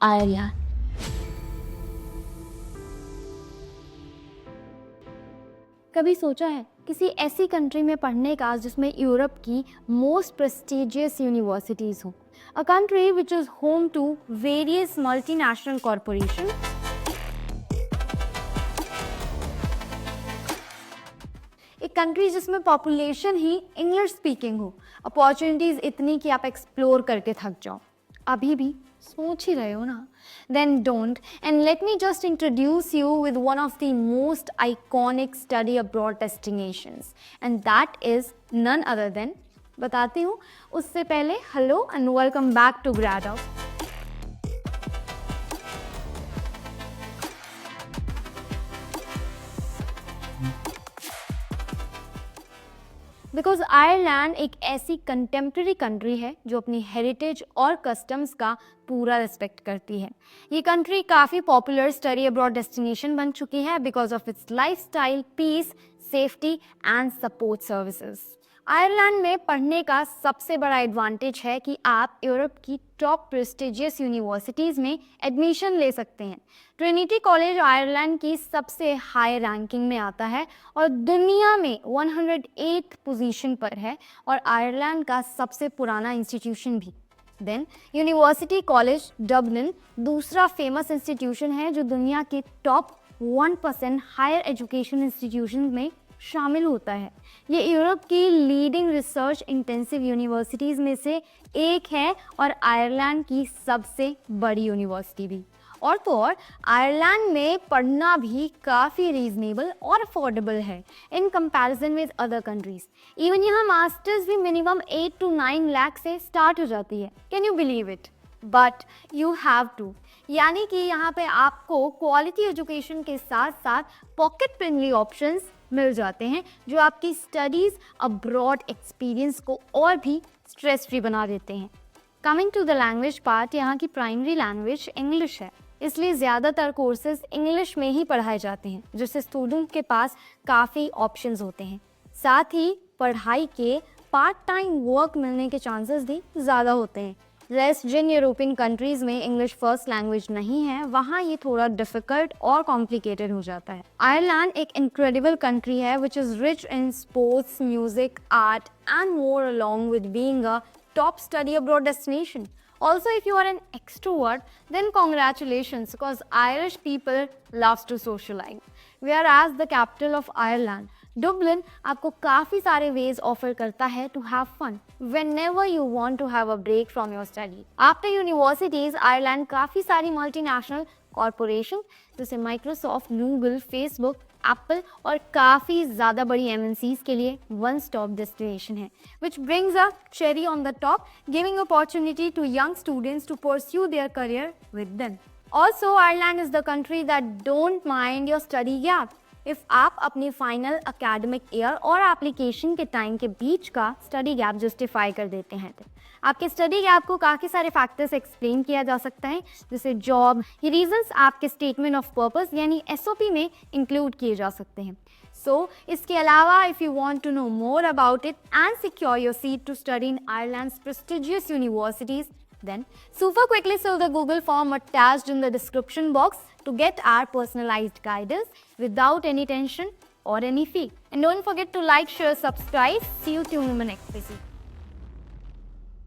Ireland. कभी सोचा है किसी ऐसी कंट्री में पढ़ने का जिसमें यूरोप की मोस्ट प्रेस्टिजियस यूनिवर्सिटीज हो? A country which is home to various multinational corporation, एक कंट्री जिसमें पॉपुलेशन ही इंग्लिश स्पीकिंग हो, अपॉर्चुनिटीज इतनी कि आप एक्सप्लोर करके थक जाओ। अभी भी सोच ही रहे हो ना? Then don't, and let me just introduce you with one of the most iconic study abroad destinations, and that is none other than, बताती हूँ उससे पहले hello and welcome back to Grad Up. Because Ireland एक ऐसी contemporary country है जो अपनी heritage और कस्टम्स का पूरा रिस्पेक्ट करती है। ये कंट्री काफ़ी पॉपुलर स्टडी अब्रॉड डेस्टिनेशन बन चुकी है because of its lifestyle, peace, safety and support services. Ireland में पढ़ने का सबसे बड़ा एडवांटेज है कि आप यूरोप की टॉप प्रेस्टिजियस यूनिवर्सिटीज़ में एडमिशन ले सकते हैं। ट्रिनिटी कॉलेज आयरलैंड की सबसे हाई रैंकिंग में आता है और दुनिया में 108th पोजीशन पर है, और आयरलैंड का सबसे पुराना इंस्टीट्यूशन भी। देन यूनिवर्सिटी कॉलेज डबलिन दूसरा फेमस इंस्टीट्यूशन है जो दुनिया के टॉप 1% हायर एजुकेशन इंस्टीट्यूशन में शामिल होता है। ये यूरोप की लीडिंग रिसर्च इंटेंसिव यूनिवर्सिटीज़ में से एक है और आयरलैंड की सबसे बड़ी यूनिवर्सिटी भी। और तो और आयरलैंड में पढ़ना भी काफ़ी रीजनेबल और अफोर्डेबल है इन comparison with other countries. Even यहाँ मास्टर्स भी मिनिमम 8 to 9 लाख से स्टार्ट हो जाती है। Can you believe it? But you have to, यानी कि यहाँ पे आपको क्वालिटी एजुकेशन के साथ साथ पॉकेट फ्रेंडली ऑप्शंस मिल जाते हैं जो आपकी स्टडीज़ अब्रॉड एक्सपीरियंस को और भी स्ट्रेस फ्री बना देते हैं। Coming to the language part, यहाँ की प्राइमरी लैंग्वेज इंग्लिश है, इसलिए ज़्यादातर कोर्सेज इंग्लिश में ही पढ़ाए जाते हैं, जिससे स्टूडेंट के पास काफ़ी ऑप्शंस होते हैं। साथ ही पढ़ाई के पार्ट टाइम वर्क मिलने के चांसेस भी ज़्यादा होते हैं। रेस्ट जिन यूरोपियन कंट्रीज़ में इंग्लिश फर्स्ट लैंग्वेज नहीं है, वहाँ ये थोड़ा डिफ़िकल्ट और कॉम्प्लिकेटेड हो जाता है। आयरलैंड एक इनक्रेडिबल कंट्री है which is rich in sports, music, art and more, along with being a top study abroad destination. Also, if you are an extrovert, then congratulations, because Irish people loves to socialize. Whereas the capital of Ireland, Dublin, आपको काफ़ी सारे ways offer करता है to have fun whenever you want to have a break from your study. After universities, Ireland काफ़ी सारी multinational corporation जैसे Microsoft, Google, Facebook, Apple और काफ़ी ज़्यादा बड़ी एमएनसीज के लिए वन स्टॉप डेस्टिनेशन है, which brings a cherry on the top, giving opportunity to young students to pursue their career with them. Also Ireland is the country that don't mind your study gap. If आप अपनी final academic year और application के time के बीच का study gap justify कर देते हैं, तो आपके स्टडी गैप को काफ़ी सारे फैक्टर्स एक्सप्लेन किया जा सकता है, जैसे जॉब। ये रीजंस आपके स्टेटमेंट ऑफ पर्पस यानी एसओपी में इंक्लूड किए जा सकते हैं। सो इसके अलावा, if you want to know more about it and secure your seat to study in Ireland's prestigious universities, then super quickly fill the Google form attached in the description box to get our personalized guidance without any tension or any fee. And don't forget to like, share, subscribe. See you tuned in the next visit.